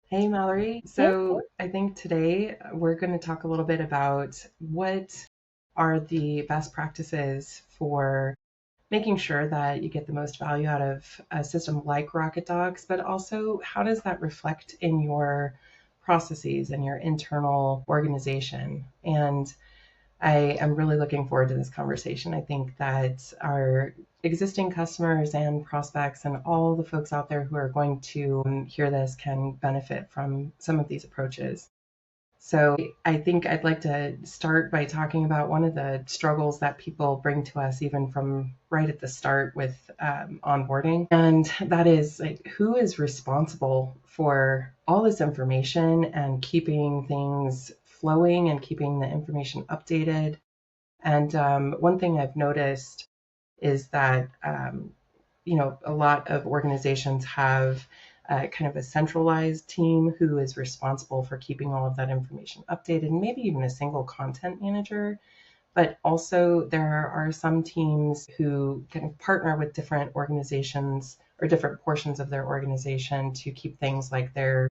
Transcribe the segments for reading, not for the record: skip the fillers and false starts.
Hey, Mallory. Hey. So I think today we're going to talk a little bit about what are the best practices for making sure that you get the most value out of a system like RocketDocs, but also how does that reflect in your processes and your internal organization? And I am really looking forward to this conversation. I think that our existing customers and prospects and all the folks out there who are going to hear this can benefit from some of these approaches. So I think I'd like to start by talking about one of the struggles that people bring to us, even from right at the start with onboarding. And that is like, who is responsible for all this information and keeping things flowing and keeping the information updated? And one thing I've noticed is that a lot of organizations have kind of a centralized team who is responsible for keeping all of that information updated, and maybe even a single content manager. But also, there are some teams who kind of partner with different organizations or different portions of their organization to keep things like their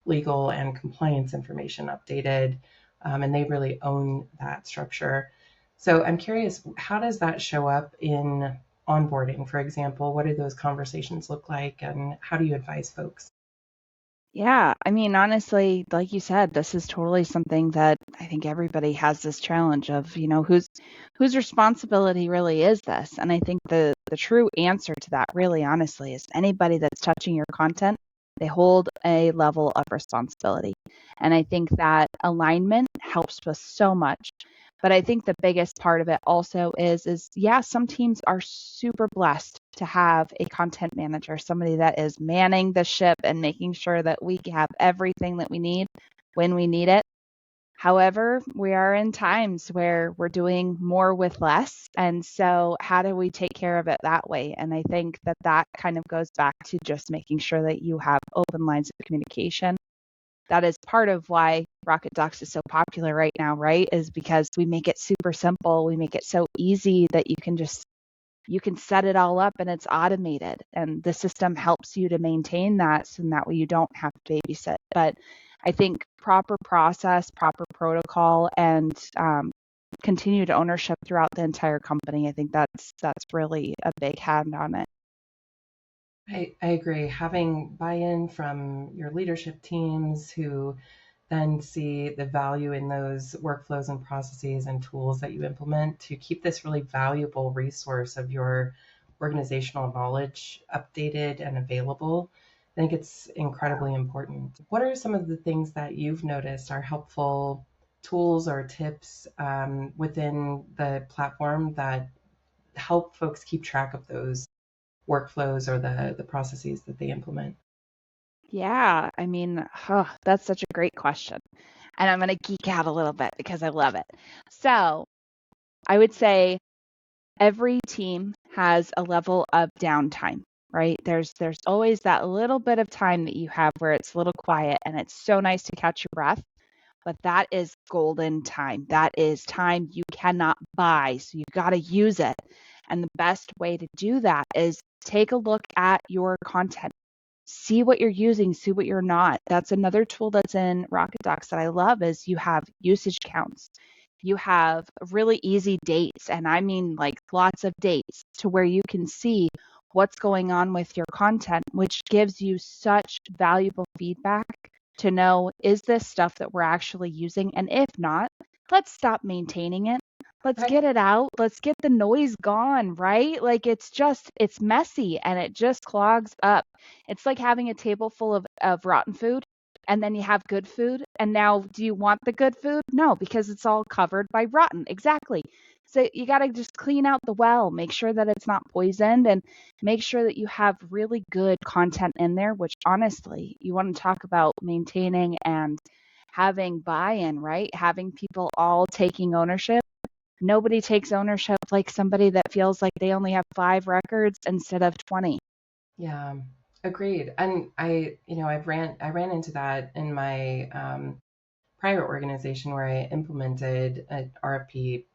legal and compliance information updated, and they really own that structure. So I'm curious, how does that show up in onboarding, for example? What do those conversations look like, and how do you advise folks? Yeah, I mean, honestly, like you said, this is totally something that I think everybody has this challenge of, whose responsibility really is this? And I think the true answer to that, really honestly, is anybody that's touching your content, they hold a level of responsibility. And I think that alignment helps us so much. But I think the biggest part of it also is yeah, some teams are super blessed to have a content manager, somebody that is manning the ship and making sure that we have everything that we need when we need it. However, we are in times where we're doing more with less. And so, how do we take care of it that way? And I think that that kind of goes back to just making sure that you have open lines of communication. That is part of why Rocket Docs is so popular right now, right? Is because we make it super simple. We make it so easy that you can set it all up and it's automated, and the system helps you to maintain that so that way you don't have to babysit. But I think proper process, proper protocol, and continued ownership throughout the entire company, I think that's really a big hand on it. I agree. Having buy-in from your leadership teams who then see the value in those workflows and processes and tools that you implement to keep this really valuable resource of your organizational knowledge updated and available. I think it's incredibly important. What are some of the things that you've noticed are helpful tools or tips within the platform that help folks keep track of those workflows or the processes that they implement? Yeah, I mean, that's such a great question. And I'm going to geek out a little bit because I love it. So I would say every team has a level of downtime, right? There's always that little bit of time that you have where it's a little quiet and it's so nice to catch your breath, but that is golden time. That is time you cannot buy, so you got to use it. And the best way to do that is take a look at your content. See what you're using, see what you're not. That's another tool that's in Rocket Docs that I love is you have usage counts. You have really easy dates, and I mean like lots of dates to where you can see what's going on with your content, which gives you such valuable feedback to know, is this stuff that we're actually using? And if not, let's stop maintaining it. Let's Right. get it out. Let's get the noise gone, right? Like it's messy and it just clogs up. It's like having a table full of rotten food and then you have good food. And now, do you want the good food? No, because it's all covered by rotten. Exactly. So you got to just clean out the well, make sure that it's not poisoned, and make sure that you have really good content in there, which honestly, you want to talk about maintaining and having buy in, right? Having people all taking ownership. Nobody takes ownership like somebody that feels like they only have 5 records instead of 20. Yeah, agreed. And I ran into that in my prior organization where I implemented an RFP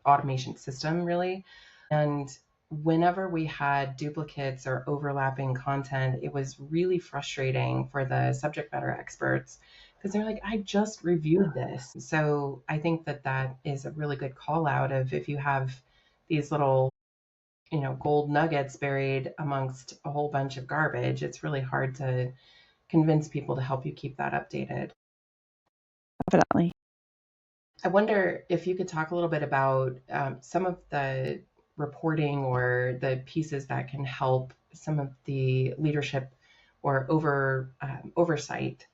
automation system, really. And whenever we had duplicates or overlapping content, it was really frustrating for the subject matter experts because they're like, I just reviewed this. So I think that that is a really good call out of if you have these little, gold nuggets buried amongst a whole bunch of garbage, it's really hard to convince people to help you keep that updated. Definitely. I wonder if you could talk a little bit about some of the reporting or the pieces that can help some of the leadership or oversight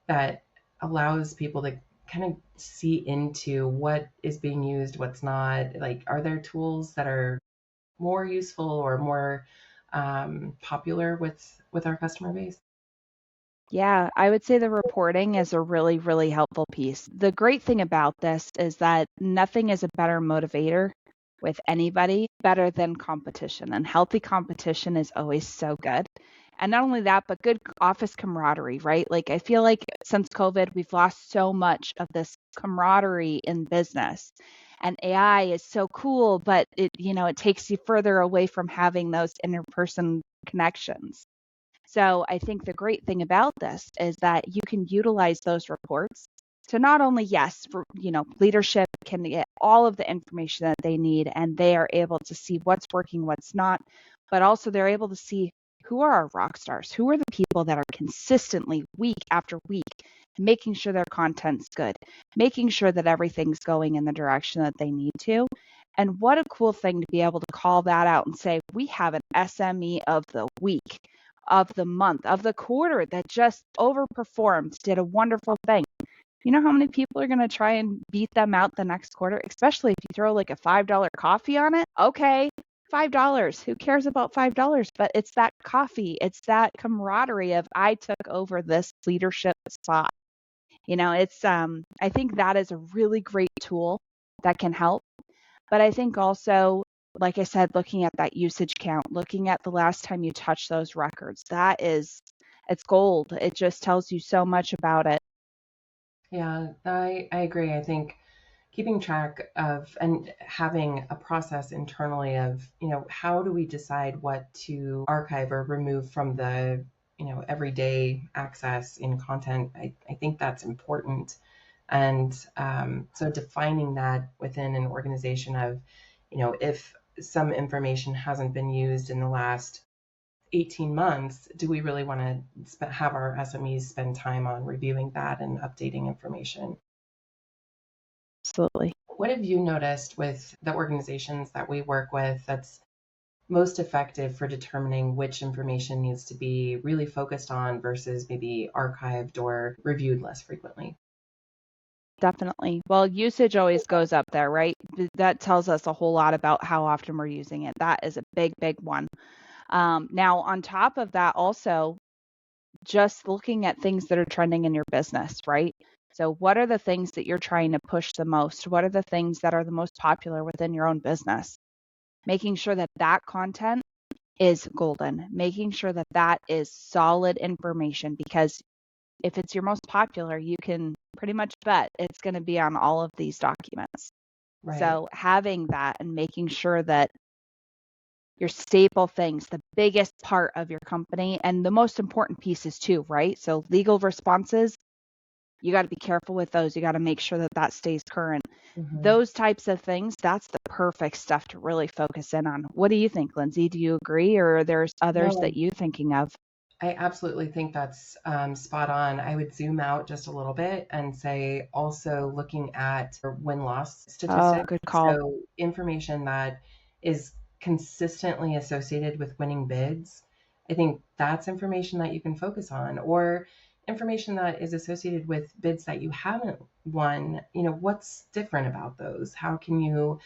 that allows people to kind of see into what is being used, what's not. Like, are there tools that are more useful or more popular with our customer base? Yeah, I would say the reporting is a really, really helpful piece. The great thing about this is that nothing is a better motivator with anybody better than competition. And healthy competition is always so good. And not only that, but good office camaraderie, right? Like I feel like since COVID, we've lost so much of this camaraderie in business. And AI is so cool, but it takes you further away from having those interperson connections. So I think the great thing about this is that you can utilize those reports to not only, yes, for, leadership can get all of the information that they need and they are able to see what's working, what's not, but also they're able to see who are our rock stars, who are the people that are consistently week after week making sure their content's good, making sure that everything's going in the direction that they need to. And what a cool thing to be able to call that out and say, we have an SME of the week, of the month, of the quarter that just overperformed, did a wonderful thing. You know how many people are going to try and beat them out the next quarter, especially if you throw like a $5 coffee on it? Okay, $5. Who cares about $5? But it's that coffee, it's that camaraderie of I took over this leadership spot. It's I think that is a really great tool that can help. But I think also, like I said, looking at that usage count, looking at the last time you touched those records, it's gold. It just tells you so much about it. Yeah, I agree. I think keeping track of and having a process internally of, how do we decide what to archive or remove from the, everyday access in content, I think that's important. And so defining that within an organization of, if some information hasn't been used in the last 18 months, do we really want to have our SMEs spend time on reviewing that and updating information? Absolutely. What have you noticed with the organizations that we work with that's most effective for determining which information needs to be really focused on versus maybe archived or reviewed less frequently? Definitely. Well, usage always goes up there, right? That tells us a whole lot about how often we're using it. That is a big, big one. Now, on top of that, also, just looking at things that are trending in your business, right? So, what are the things that you're trying to push the most? What are the things that are the most popular within your own business? Making sure that that content is golden, making sure that that is solid information, because if it's your most popular, you can pretty much bet it's going to be on all of these documents. Right. So, having that and making sure that your staple things, the biggest part of your company and the most important pieces too, right? So legal responses, you got to be careful with those. You got to make sure that that stays current. Mhm. Those types of things, that's the perfect stuff to really focus in on. What do you think, Lindsay? Do you agree, or are there others No, that you're thinking of? I absolutely think that's spot on. I would zoom out just a little bit and say also looking at win-loss Oh, statistics. good call. So information that is consistently associated with winning bids. I think that's information that you can focus on, or information that is associated with bids that you haven't won. What's different about those? How can you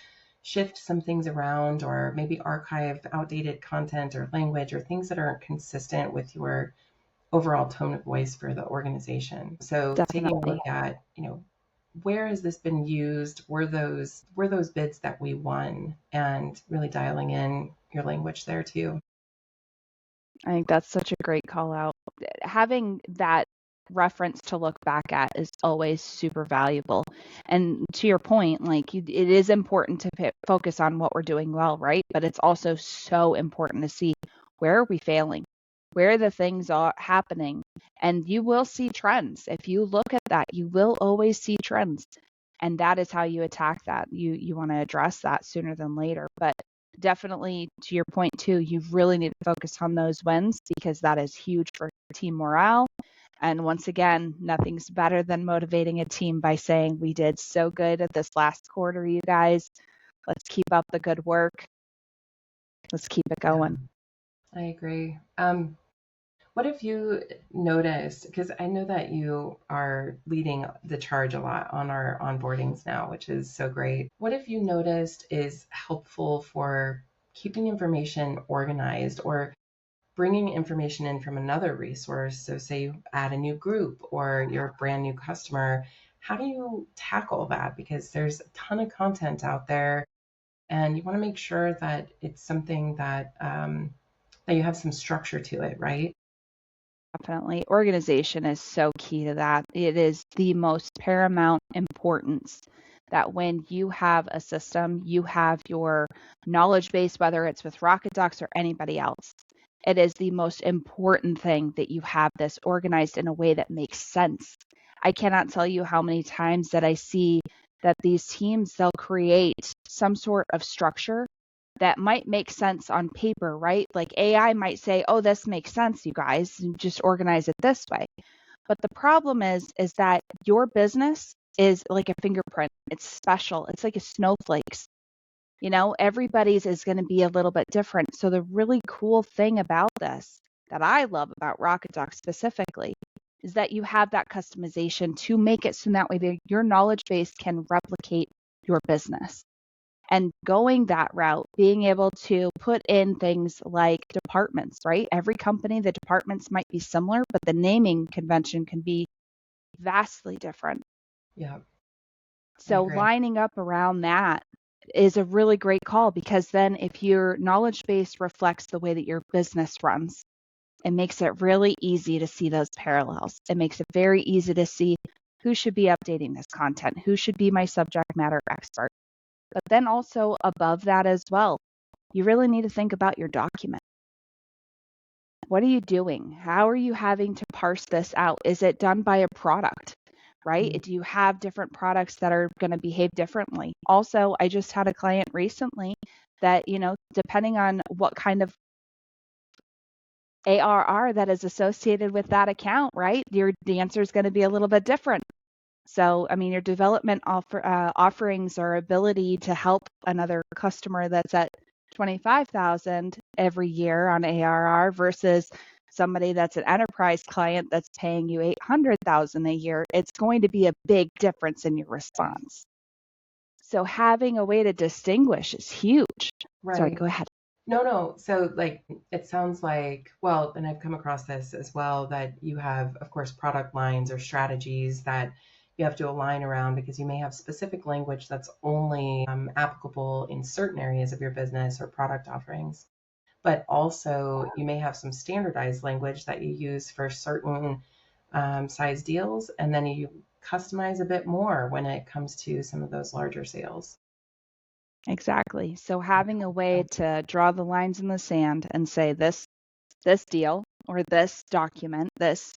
shift some things around or maybe archive outdated content or language or things that aren't consistent with your overall tone of voice for the organization. So taking a Definitely. look at, where has this been used? Were those bids that we won, and really dialing in your language there too. I think that's such a great call out. Having that reference to look back at is always super valuable. And to your point, like it is important to focus on what we're doing well, right? But it's also so important to see where are we failing, where the things are happening, and you will see trends. If you look at that, you will always see trends, and that is how you attack that. You want to address that sooner than later. But definitely, to your point too, you really need to focus on those wins because that is huge for team morale. And once again, nothing's better than motivating a team by saying, we did so good at this last quarter, you guys. Let's keep up the good work. Let's keep it going. Yeah, I agree. What have you noticed? Because I know that you are leading the charge a lot on our onboardings now, which is so great. What have you noticed is helpful for keeping information organized or bringing information in from another resource? So, say you add a new group or you're a brand new customer. How do you tackle that? Because there's a ton of content out there, and you want to make sure that it's something that you have some structure to it, right? Definitely. Organization is so key to that. It is the most paramount importance that when you have a system, you have your knowledge base, whether it's with RocketDocs or anybody else. It is the most important thing that you have this organized in a way that makes sense. I cannot tell you how many times that I see that these teams, they'll create some sort of structure that might make sense on paper, right? Like AI might say, "Oh, this makes sense, you guys, and just organize it this way." But the problem is that your business is like a fingerprint. It's special. It's like a snowflakes. Everybody's is going to be a little bit different. So the really cool thing about this that I love about RocketDocs specifically is that you have that customization to make it so that way that your knowledge base can replicate your business. And going that route, being able to put in things like departments, right? Every company, the departments might be similar, but the naming convention can be vastly different. Yeah, I So agree. lining up around that is a really great call because then if your knowledge base reflects the way that your business runs, it makes it really easy to see those parallels. It makes it very easy to see who should be updating this content, who should be my subject matter expert. But then also above that as well, you really need to think about your document. What are you doing? How are you having to parse this out? Is it done by a product, right? Mm. Do you have different products that are going to behave differently? Also, I just had a client recently that, depending on what kind of ARR that is associated with that account, right? The answer is going to be a little bit different. So, I mean, your development offerings or ability to help another customer that's at 25,000 every year on ARR versus somebody that's an enterprise client that's paying you 800,000 a year, it's going to be a big difference in your response. So having a way to distinguish is huge. Sorry, Right. go ahead. No, no. So, like, it sounds like, well, and I've come across this as well, that you have, of course, product lines or strategies that you have to align around because you may have specific language that's only applicable in certain areas of your business or product offerings. But also, you may have some standardized language that you use for certain size deals, and then you customize a bit more when it comes to some of those larger sales. Exactly. So having a way to draw the lines in the sand and say this deal or this document, this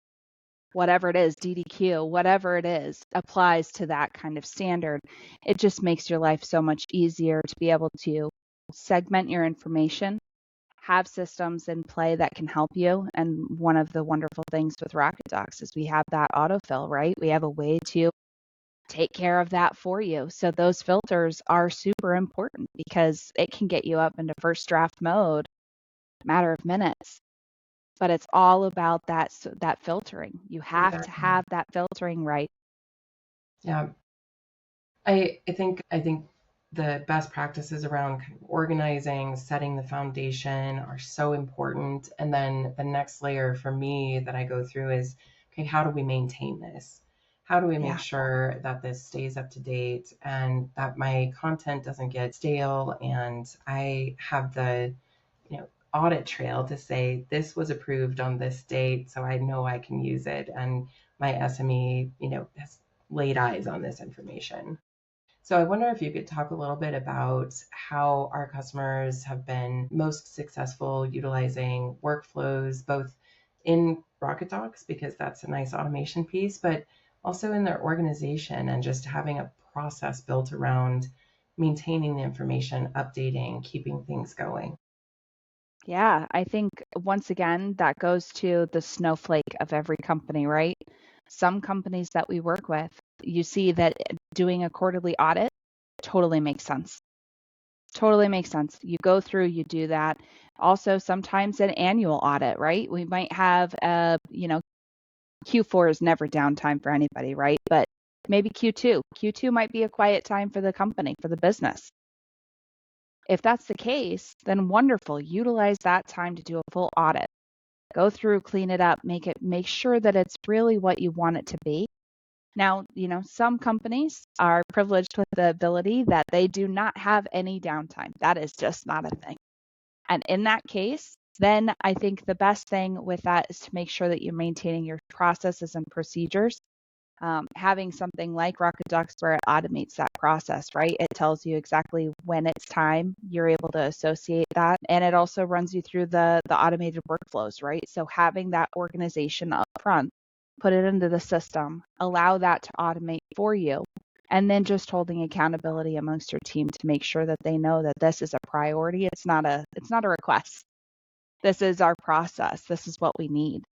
whatever it is, DDQ, whatever it is, applies to that kind of standard. It just makes your life so much easier to be able to segment your information, have systems in play that can help you. And one of the wonderful things with RocketDocs is we have that autofill, right? We have a way to take care of that for you. So those filters are super important because it can get you up into first draft mode in a matter of minutes. But it's all about that filtering. You have to Exactly. have that filtering right. Yeah. I think the best practices around kind of organizing, setting the foundation are so important. And then the next layer for me that I go through is, okay, how do we maintain this? How do we make Yeah, sure that this stays up to date and that my content doesn't get stale and I have the, audit trail to say this was approved on this date, so I know I can use it. And my SME, has laid eyes on this information. So I wonder if you could talk a little bit about how our customers have been most successful utilizing workflows, both in RocketDocs, because that's a nice automation piece, but also in their organization and just having a process built around maintaining the information, updating, keeping things going. Yeah, I think once again, that goes to the snowflake of every company, right? Some companies that we work with, you see that doing a quarterly audit totally makes sense. Totally makes sense. You go through, you do that. Also, sometimes an annual audit, right? We might have Q4 is never downtime for anybody, right? But maybe Q2. Q2 might be a quiet time for the company, for the business. If that's the case, then wonderful. Utilize that time to do a full audit. Go through, clean it up, make sure that it's really what you want it to be. Now, some companies are privileged with the ability that they do not have any downtime. That is just not a thing. And in that case, then I think the best thing with that is to make sure that you're maintaining your processes and procedures. Having something like RocketDocs where it automates that process, right? It tells you exactly when it's time. You're able to associate that. And it also runs you through the automated workflows, right? So having that organization up front, put it into the system, allow that to automate for you, and then just holding accountability amongst your team to make sure that they know that this is a priority. It's not a request. This is our process. This is what we need.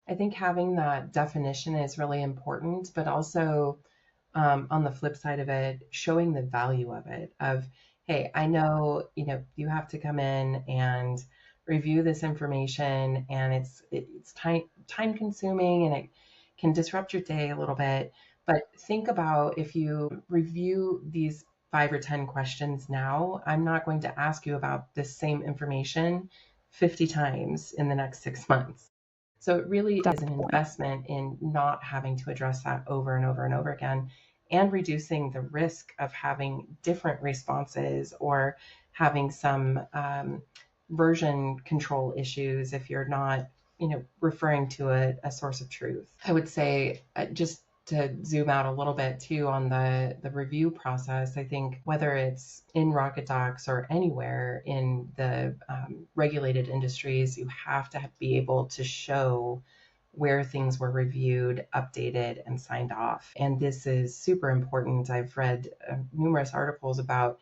I think having that definition is really important, but also on the flip side of it, showing the value of it. Of, hey, I know you have to come in and review this information, and it's time consuming, and it can disrupt your day a little bit. But think about if you review these 5 or 10 questions now, I'm not going to ask you about this same information 50 times in the next 6 months. So it really That's is an the point. investment in not having to address that over and over and over again, and reducing the risk of having different responses or having some version control issues if you're not, referring to a source of truth. I would say just to zoom out a little bit too on the review process, I think whether it's in RocketDocs or anywhere in the regulated industries, you have to be able to show where things were reviewed, updated, and signed off. And this is super important. I've read numerous articles about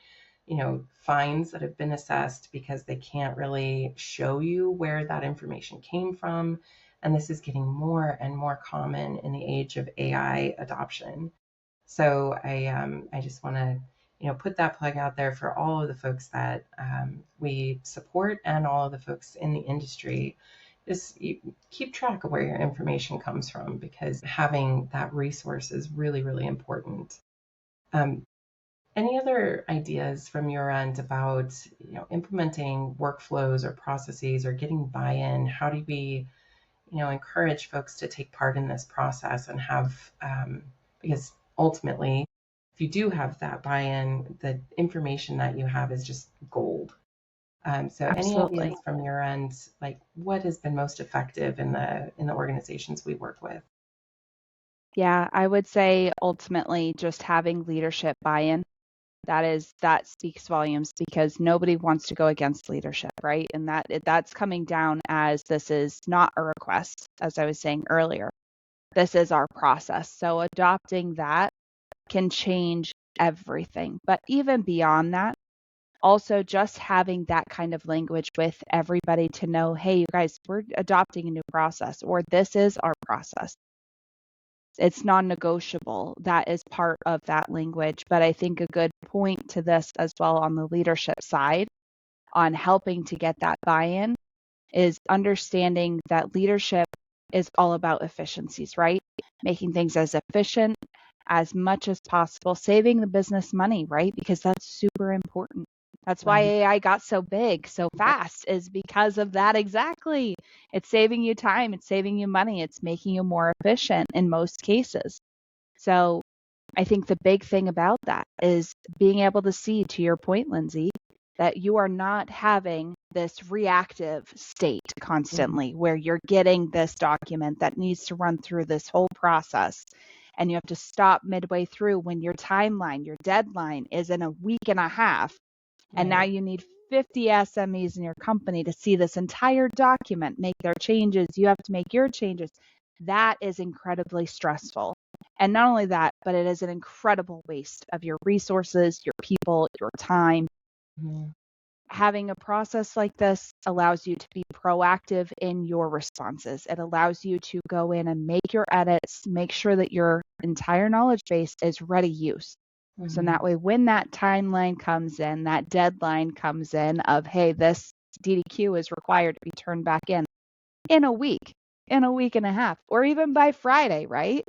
fines that have been assessed because they can't really show you where that information came from. And this is getting more and more common in the age of AI adoption. So I just want to put that plug out there for all of the folks that we support and all of the folks in the industry. Just keep track of where your information comes from, because having that resource is really, really important. Um, any other ideas from your end about implementing workflows or processes or getting buy-in? How do we encourage folks to take part in this process and have because ultimately, if you do have that buy-in, the information that you have is just gold. So any Absolutely. ideas from your end, like what has been most effective in the organizations we work with? Yeah, I would say ultimately just having leadership buy-in. That speaks volumes because nobody wants to go against leadership, right? And that's coming down as this is not a request, as I was saying earlier. This is our process. So adopting that can change everything. But even beyond that, also just having that kind of language with everybody to know, hey, you guys, we're adopting a new process, or this is our process. It's non-negotiable. That is part of that language. But I think a good point to this as well on the leadership side on helping to get that buy-in is understanding that leadership is all about efficiencies, right? Making things as efficient as much as possible, saving the business money, right? Because that's super important. That's why Right. AI got so big so fast, is because of that exactly. It's saving you time, it's saving you money, it's making you more efficient in most cases. So I think the big thing about that is being able to see, to your point, Lindsey, that you are not having this reactive state constantly where you're getting this document that needs to run through this whole process. And you have to stop midway through when your timeline, your deadline is in a week and a half. And now you need 50 SMEs in your company to see this entire document, make their changes. You have to make your changes. That is incredibly stressful. And not only that, but it is an incredible waste of your resources, your people, your time. Having a process like this allows you to be proactive in your responses. It allows you to go in and make your edits, make sure that your entire knowledge base is ready use. So that way, when that timeline comes in, that deadline comes in of, hey, this DDQ is required to be turned back in a week and a half, or even by Friday, right?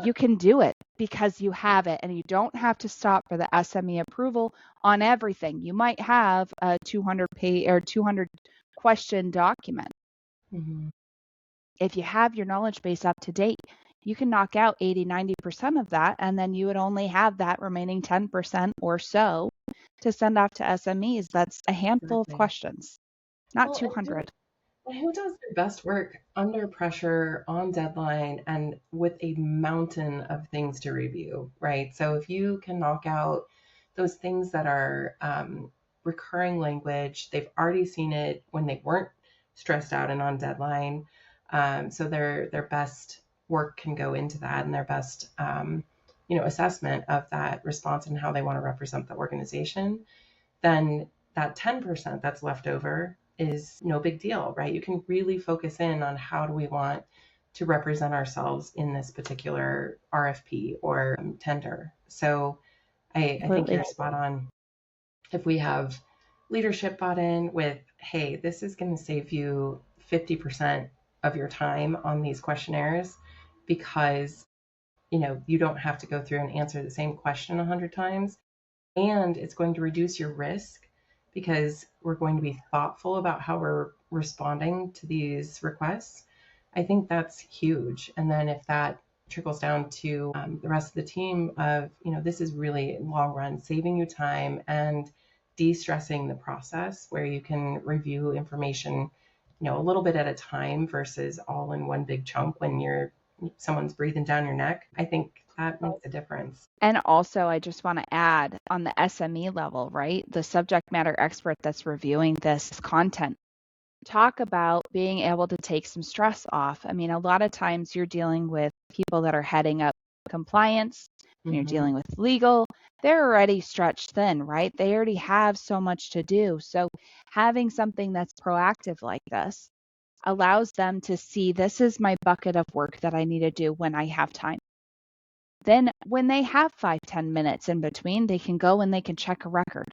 You can do it because you have it, and you don't have to stop for the SME approval on everything. You might have a 200-page or 200-question document. If you have your knowledge base up to date, you can knock out 80-90% of that, and then you would only have that remaining 10% or so to send off to SMEs. That's a handful of questions, not 200. And who does their best work under pressure, on deadline, and with a mountain of things to review, right? So if you can knock out those things that are recurring language, they've already seen it when they weren't stressed out and on deadline. So their best work can go into that, and their best assessment of that response and how they want to represent the organization. Then that 10% that's left over is no big deal, right? You can really focus in on how do we want to represent ourselves in this particular RFP or tender. So I think you're spot on. If we have leadership bought in with, hey, this is going to save you 50% of your time on these questionnaires because you don't have to go through and answer the same question 100 times, and it's going to reduce your risk because we're going to be thoughtful about how we're responding to these requests. I think that's huge. And then if that trickles down to the rest of the team of, this is really long run, saving you time and de-stressing the process where you can review information, a little bit at a time versus all in one big chunk when someone's breathing down your neck. I think that makes a difference. And also, I just want to add on the SME level, right? The subject matter expert that's reviewing this content. Talk about being able to take some stress off. I mean, a lot of times you're dealing with people that are heading up compliance, you're dealing with legal. They're already stretched thin, right? They already have so much to do. So having something that's proactive like this allows them to see this is my bucket of work that I need to do when I have time. Then when they have 5-10 minutes in between, they can go and they can check a record.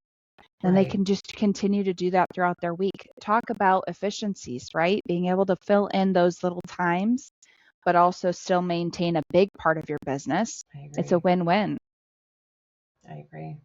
And they can just continue to do that throughout their week. Talk about efficiencies, right? Being able to fill in those little times, but also still maintain a big part of your business. It's a win-win. I agree.